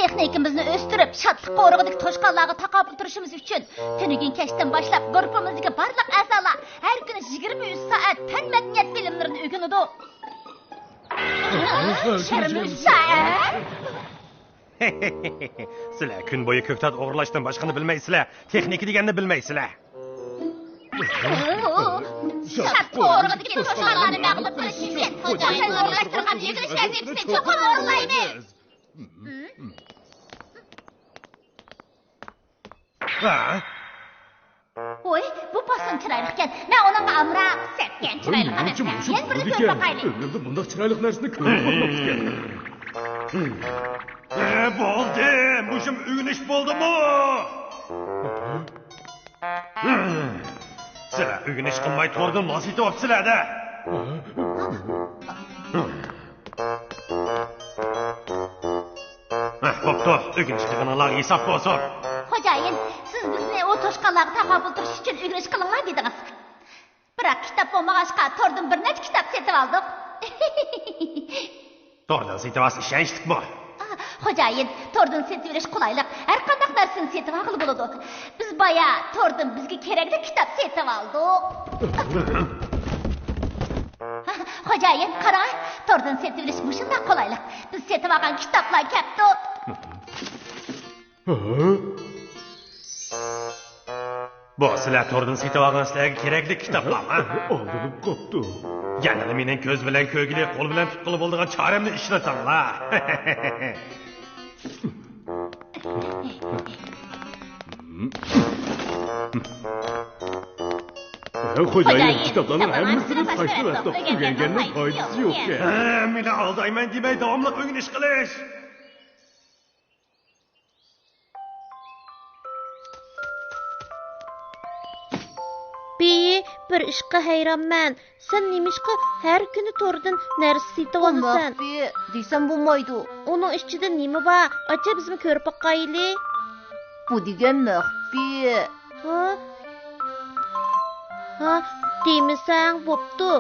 texnikimizni o'stirib, shadliq qo'rug'idagi toshqonlarga taqobil turishimiz uchun tunigan kechdan boshlab guruhimizdagi barliq a'zolar har kuni 23 soat fan madaniyat bilimlarini o'rganadi. Sharmizsa. Sizlar kun bo'yi ko'ktat o'g'irlashdan boshqani bilmaysizlar, texnika deganni bilmaysizlar. Shadliq qo'rug'idagi toshqonlarni mag'lub qilish uchun xo'jayinlarlashtirgan yig'ilishlarni hepsini cho'qib o'g'irlaymiz. Oy, bu pasan chiroyli ekan. Men uningga amroq sepgan chiroyli emas. Men buni ko'rib boqaylik. Ömrümde bundaq chiroyli narsani ko'rib boqmagan. Bo'ldi, mushum uyg'unish bo'ldimi? Sizlar uyg'unish qilmay to'rdan nos etyapsizlar-da. Bo'pti, uyg'unish qilganlar hisob bo'lsin. Xo'jayin, siz bizni o toshqonlarga taqobil turish uchun uyg'unish qilinglar dedingiz. Biroq kitob bo'lmag'achqa to'rdan bir necha kitob setib oldik. To'rdan setib olsa ishonchdikmi? Xo'jayin, to'rdan setib olish qulaylik. Har qanday narsani setib olib bo'ladi. Biz boya to'rdan bizga kerakli kitob setib oldik. Xo'jayin, qarang, to'rdan setib olish shunday qulaylik. Biz setib olgan kitoblar ketdi. Bu sizlar to'rdan setib olgansizlarga kerakli kitoblarmi? Oldinib qopdi. Yana mening ko'z bilan ko'gili, qo'l bilan tutqilib bo'lgan choramni ishlatanglar. Xo'jayin, kitoblarning hammasini tashlab atdi. O'rganganning foydasi yo'q. Meni aldayman demay davomli o'rganish qilish. Bir ishqa hayronman. Sen nimishqa har kuni to'rdan narsa setib olasan? Desam bo'lmaydi. Uning ichida nima bor? Acha bizmi ko'rib boqaylik. Bu degan maxfiy. Ha, demisang bo'pti.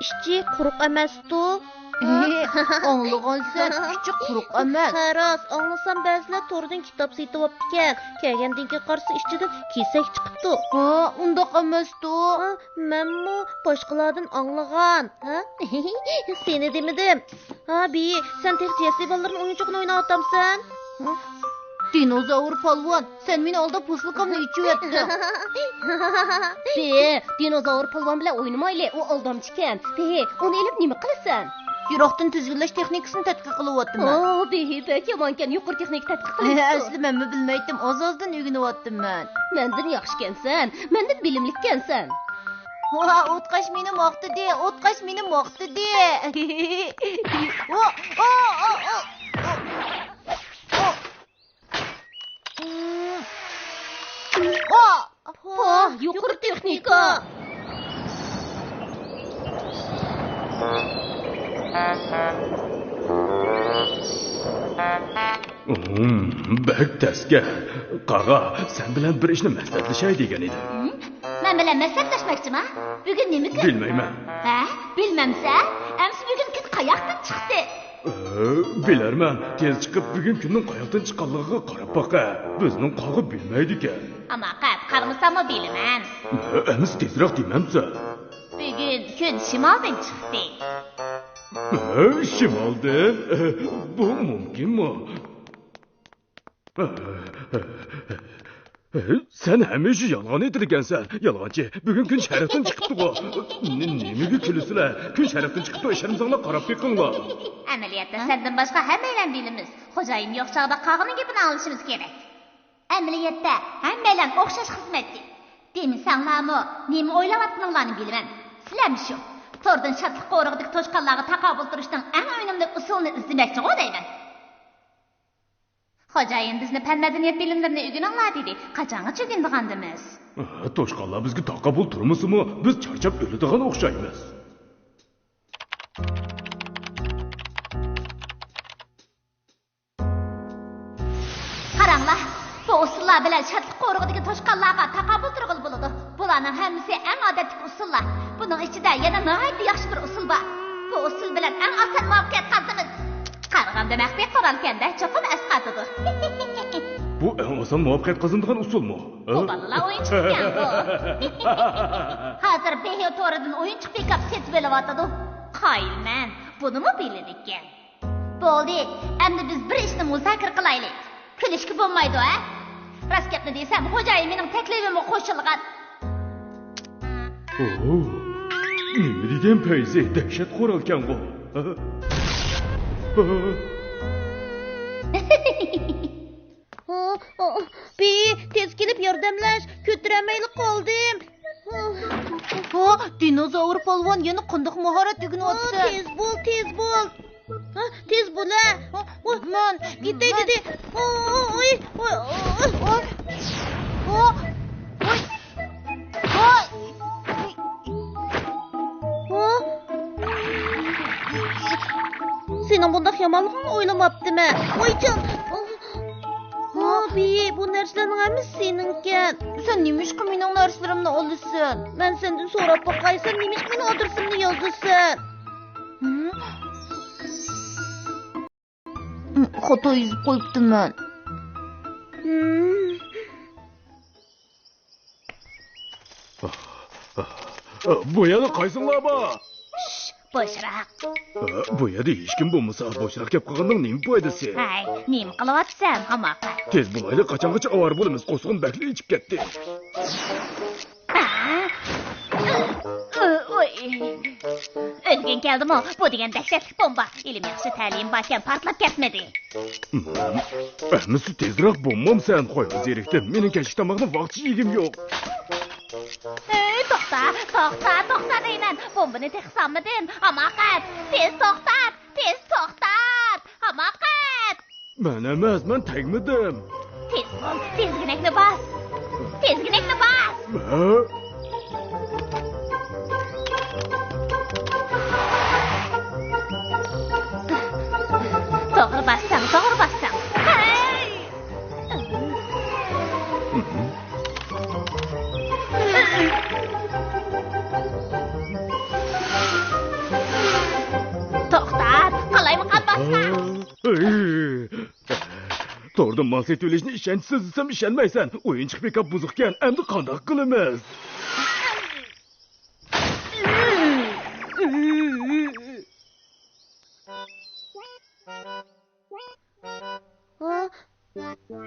Ishchi quruq emas-tu. Anlagansan, kichik quruq emas. Xo'roz, anglasam ba'zilar to'rdan kitob setib olibdi. Kelgandan keyin qarsa ichidan kesak chiqibdi. Undaq emas-tu. Menmi boshqalardan anglagan. Seni demidim. Bi, sen tek Jesse bolalarning o'yinchoqni o'ynayapsan. Dinozavr polvon, sen meni oldab po'sliqimni ichib etding. Dinozavr polvon bilan o'ynamaylik, u aldamchi ekan. Uni elib nima qilasan? Yiroqdan tuzgunlash texnikasini tadqiq qilyapman. Bak, yomonkan, yuqori texnik tadqiq qilyapsan. Asli men bilmaydim, oz-ozdan o'rganyaptim men. Mendan yaxshi ekansan, mendan bilimli ekansan. O'tqash meni maqtadi, o'tqash meni maqtadi. Yuqori texnika. Bak tasga. Qağa, sen bilan bir ishni maslahatlashay degan edim. Men bilan maslahatlashmoqchimi? Bugun nima kun? Bilmayman. Bilmamsa, amsi bugun kun qayoqdan chiqdi? Bilarman, tez chiqib bugun kunning qayoqdan chiqqanligiga qarab baqa. Bizning qog'i bilmaydi ekan. Ama qarmasam bilaman. Emas tezroq demamsa. Bugun kun shimoldan chiqdi. Shimoldan? Bu mumkinmi? Sen hamisha yolg'on aytirgansan. Yolg'onchi, bugun kun sharafdan chiqibdi-ku. Nimaga kulasizlar? Kun sharafdan chiqibdi, ishlarimizga qarab beqinglar. Amaliyotda sendan boshqa hammalar bilamiz. Xo'jayin yo'q chog'da qog'ini gapini olishimiz kerak. Amaliyotda hammalar o'xshash xizmatchi. Demisanglarmi, nima o'ylayotganinglarni bilaman. Sizlarmi shu? To'rdan shadliq qo'rug'idagi toshqonlarga taqobil turishning eng o'yinli usulini izlamoqchi bo'layman. Xo'jayin bizni fan madaniyat bilimlarini o'rganinglar dedi. Qachongacha o'rgandigandimiz? Toshqonlar bizga taqobil turmasimi? Biz charchab o'ladigan o'xshaymiz. Qaranglar, bu usullar bilan shadliq qo'rug'idagi toshqonlarga taqobil turg'il bo'ladi. Bularning hammasi eng odatli usullar. Buning ichida yana nihoyatda yaxshi bir usul bor. Bu usul bilan eng oson muvaffaqiyat qozonamiz. Qaraganda maxfiy qaralganda cho'qim asqatidi. Bu eng oson muvaffaqiyat qozonadigan usulmi? Bu balalar o'yin chiqqan bu. Hozir behi to'ridan o'yin chiqib kap setib olyapti. Qoyilman, bunimi biladigan. Bo'ldi, endi biz bir ishni muzokara qilaylik. Kulishga bo'lmaydi, ha? Rost gapni desam, xo'jayin mening taklifimga qo'shilgan. Nima degan payzi dahshat qo'ralkan bu. Bi, tez kelib yordamlash, ko'tiramayli qoldim. Dinozavr polvon yana qandoq mahorat o'rganyapti? Tez bo'l. Tez bo'l. Man, gitay dedi. Oy. Senin bundaq yamanlığını oylamaptım. Oycan. Abi, bu narsalarning hammasi seninken. Sen nimişki mening narsalarimni olasan? Ben senden so'rab baqaysam, nimişki mening adresimni yozasan? Xato yozib qo'yibdiman. Bu yana qaysinglar bor? Boşroq. Bu yerda hech kim bo'lmasa, boshroq gap qilganning nima foydasi? Hay, nima qilyapsan, hamoqa? Tez bo'layli, qachongacha avar bo'lamiz, qo'sqin bakli ichib ketdi. O'lgin keldimi? Bu degan dahshatli bomba. Ilim yaxshi ta'lim barkan portlab ketmadi. Ahmisi tezroq bombam sen qo'y, zerikdim. Mening kechki tomoqni vaqti yegim yo'q. To'xta deyman. Bombani texsanmidin? Hamoqat. Tez to'xtat. Hamoqat. Men emas, men tegmadim. Tezginakni bas. To'g'ri bassam. Hey! To'xtat, qalaymi qatbassan? To'g'ridan mal setib ishonchsiz desam ishonmaysan. O'yinchiq bekab buzuqkan, endi qandoq qilamiz?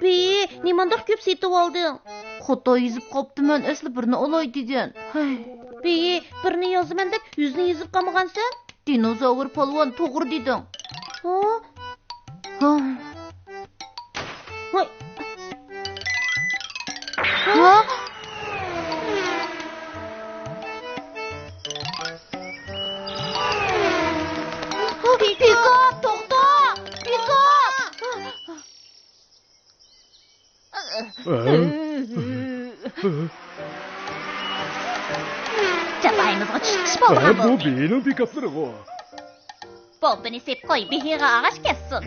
Bi, nimandaq ko'p setib olding? Xato yozib qoptiman, asli birini olay degan. Bi, birini yozaman deb 100ni yozib qolmagansan? Dinozavr polvon to'g'ri deding. Voy. Pika, to'xta! Pika! Chapayimizga chiqish bo'lgan Bu benim pikaplari go. Bombani sep qo'y, behiga ag'ash kessin.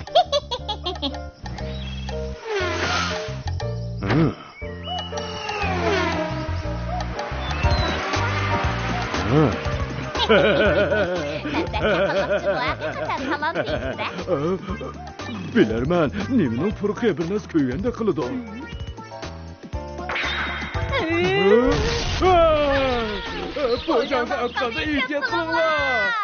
Bilarman, nimaning furqi bir nas ko'yganda qiladi. Po'jani atqanda ehtiyot qilinglar.